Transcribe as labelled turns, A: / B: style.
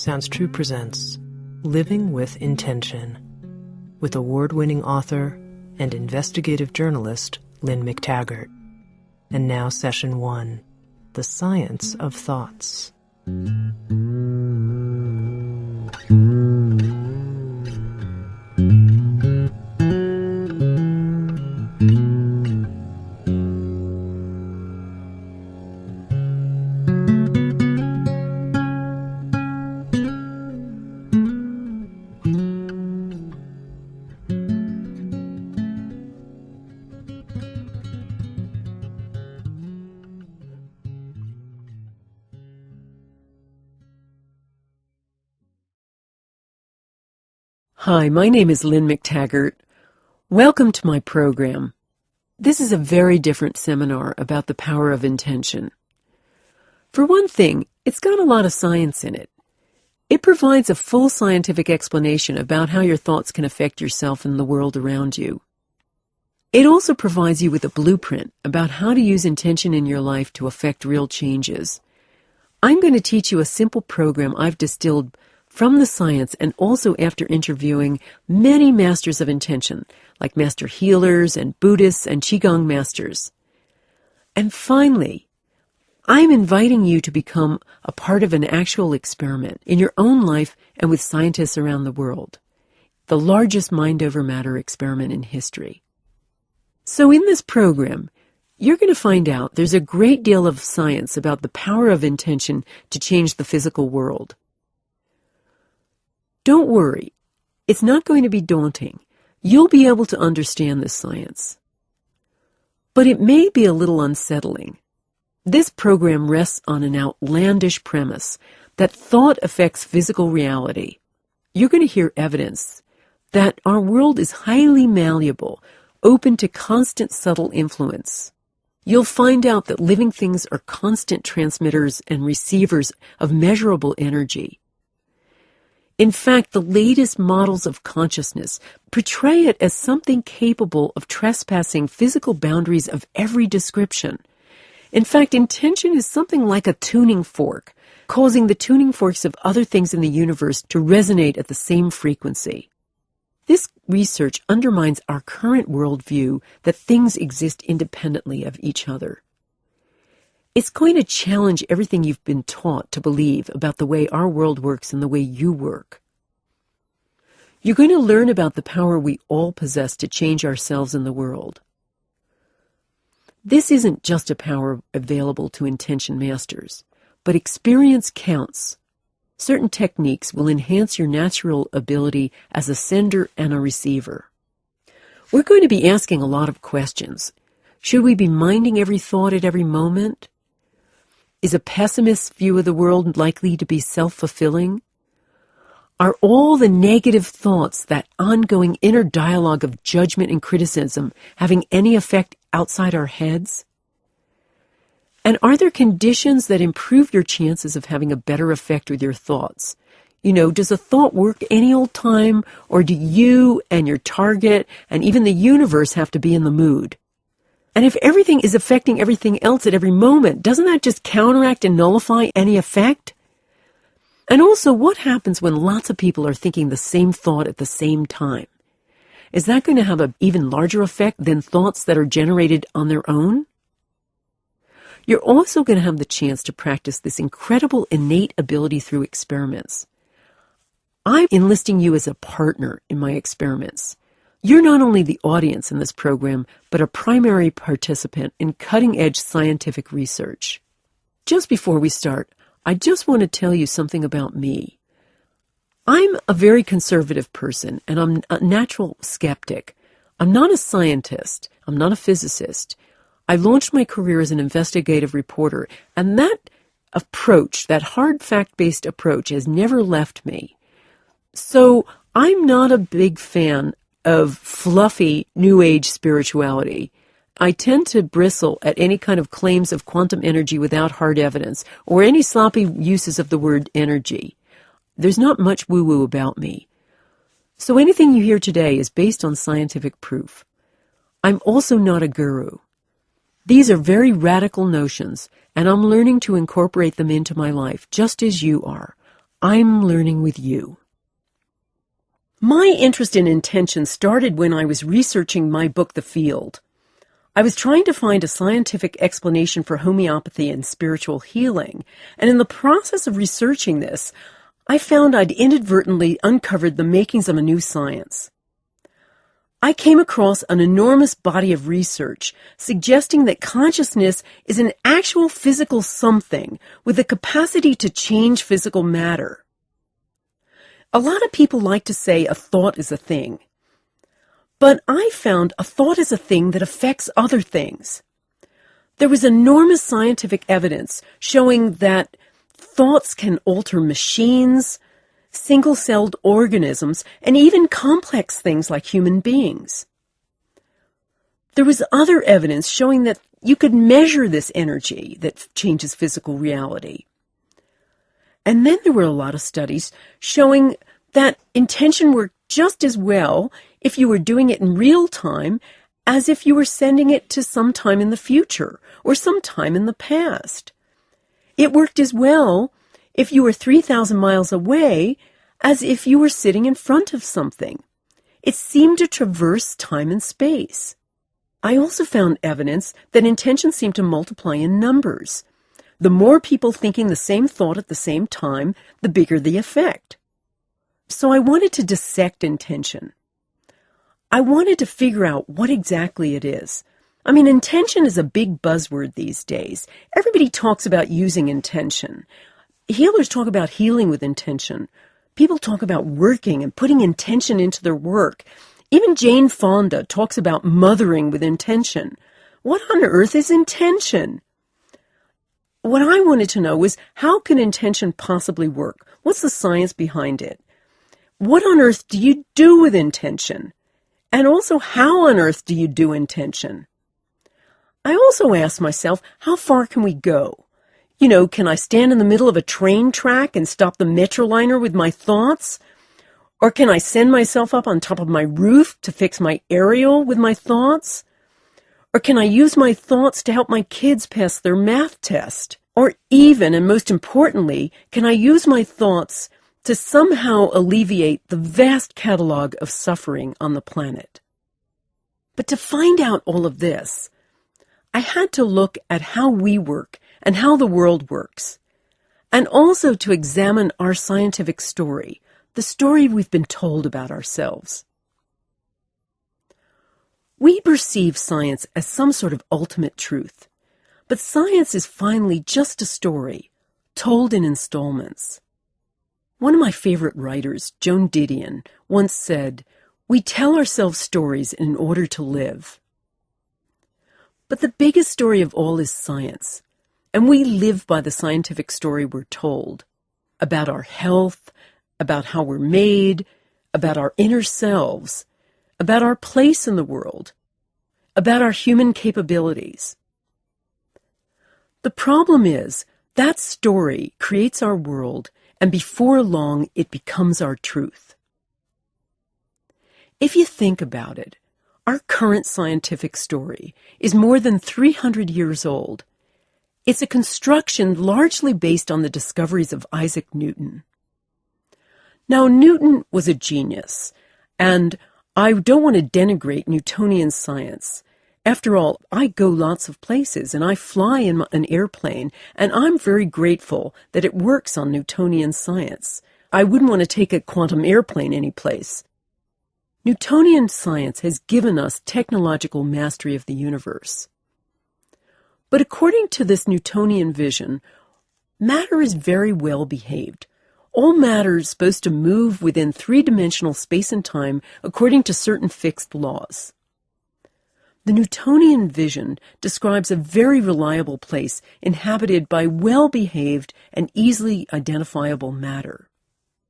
A: Sounds True presents Living with Intention with award-winning author and investigative journalist Lynne McTaggart. And now Session 1, The Science of Thoughts.
B: Hi, my name is Lynne McTaggart. Welcome to my program. This is a very different seminar about the power of intention. For one thing, it's got a lot of science in it. It provides a full scientific explanation about how your thoughts can affect yourself and the world around you. It also provides you with a blueprint about how to use intention in your life to affect real changes. I'm going to teach you a simple program I've distilled from the science and also after interviewing many masters of intention, like master healers and Buddhists and Qigong masters. And finally, I'm inviting you to become a part of an actual experiment in your own life and with scientists around the world, the largest mind-over-matter experiment in history. So in this program, you're going to find out there's a great deal of science about the power of intention to change the physical world. Don't worry, it's not going to be daunting. You'll be able to understand this science. But it may be a little unsettling. This program rests on an outlandish premise that thought affects physical reality. You're going to hear evidence that our world is highly malleable, open to constant subtle influence. You'll find out that living things are constant transmitters and receivers of measurable energy. In fact, the latest models of consciousness portray it as something capable of trespassing physical boundaries of every description. In fact, intention is something like a tuning fork, causing the tuning forks of other things in the universe to resonate at the same frequency. This research undermines our current worldview that things exist independently of each other. It's going to challenge everything you've been taught to believe about the way our world works and the way you work. You're going to learn about the power we all possess to change ourselves and the world. This isn't just a power available to intention masters, but experience counts. Certain techniques will enhance your natural ability as a sender and a receiver. We're going to be asking a lot of questions. Should we be minding every thought at every moment? Is a pessimist's view of the world likely to be self-fulfilling? Are all the negative thoughts, that ongoing inner dialogue of judgment and criticism, having any effect outside our heads? And are there conditions that improve your chances of having a better effect with your thoughts? Does a thought work any old time, or do you and your target and even the universe have to be in the mood? And if everything is affecting everything else at every moment, doesn't that just counteract and nullify any effect? And also, what happens when lots of people are thinking the same thought at the same time? Is that going to have an even larger effect than thoughts that are generated on their own? You're also going to have the chance to practice this incredible innate ability through experiments. I'm enlisting you as a partner in my experiments. You're not only the audience in this program, but a primary participant in cutting-edge scientific research. Just before we start, I just want to tell you something about me. I'm a very conservative person, and I'm a natural skeptic. I'm not a scientist. I'm not a physicist. I launched my career as an investigative reporter, and that approach, that hard fact-based approach, has never left me. So I'm not a big fan of fluffy New Age spirituality. I tend to bristle at any kind of claims of quantum energy without hard evidence, or any sloppy uses of the word energy. There's not much woo-woo about me. So anything you hear today is based on scientific proof. I'm also not a guru. These are very radical notions, and I'm learning to incorporate them into my life, just as you are. I'm learning with you. My interest in intention started when I was researching my book, The Field. I was trying to find a scientific explanation for homeopathy and spiritual healing, and in the process of researching this, I found I'd inadvertently uncovered the makings of a new science. I came across an enormous body of research suggesting that consciousness is an actual physical something with the capacity to change physical matter. A lot of people like to say a thought is a thing, but I found a thought is a thing that affects other things. There was enormous scientific evidence showing that thoughts can alter machines, single-celled organisms, and even complex things like human beings. There was other evidence showing that you could measure this energy that changes physical reality. And then there were a lot of studies showing that intention worked just as well if you were doing it in real time as if you were sending it to some time in the future or some time in the past. It worked as well if you were 3,000 miles away as if you were sitting in front of something. It seemed to traverse time and space. I also found evidence that intention seemed to multiply in numbers. The more people thinking the same thought at the same time, the bigger the effect. So I wanted to dissect intention. I wanted to figure out what exactly it is. I mean, intention is a big buzzword these days. Everybody talks about using intention. Healers talk about healing with intention. People talk about working and putting intention into their work. Even Jane Fonda talks about mothering with intention. What on earth is intention? What I wanted to know was, how can intention possibly work? What's the science behind it? What on earth do you do with intention? And also, how on earth do you do intention? I also asked myself, how far can we go? You know, can I stand in the middle of a train track and stop the Metroliner with my thoughts? Or can I send myself up on top of my roof to fix my aerial with my thoughts? Or can I use my thoughts to help my kids pass their math test? Or even, and most importantly, can I use my thoughts to somehow alleviate the vast catalog of suffering on the planet? But to find out all of this, I had to look at how we work and how the world works, and also to examine our scientific story, the story we've been told about ourselves. We perceive science as some sort of ultimate truth, but science is finally just a story, told in installments. One of my favorite writers, Joan Didion, once said, "We tell ourselves stories in order to live." But the biggest story of all is science, and we live by the scientific story we're told about our health, about how we're made, about our inner selves, about our place in the world, about our human capabilities. The problem is, that story creates our world, and before long it becomes our truth. If you think about it, our current scientific story is more than 300 years old. It's a construction largely based on the discoveries of Isaac Newton. Now, Newton was a genius, and I don't want to denigrate Newtonian science. After all, I go lots of places, and I fly in an airplane, and I'm very grateful that it works on Newtonian science. I wouldn't want to take a quantum airplane anyplace. Newtonian science has given us technological mastery of the universe. But according to this Newtonian vision, matter is very well behaved. All matter is supposed to move within three-dimensional space and time according to certain fixed laws. The Newtonian vision describes a very reliable place inhabited by well-behaved and easily identifiable matter.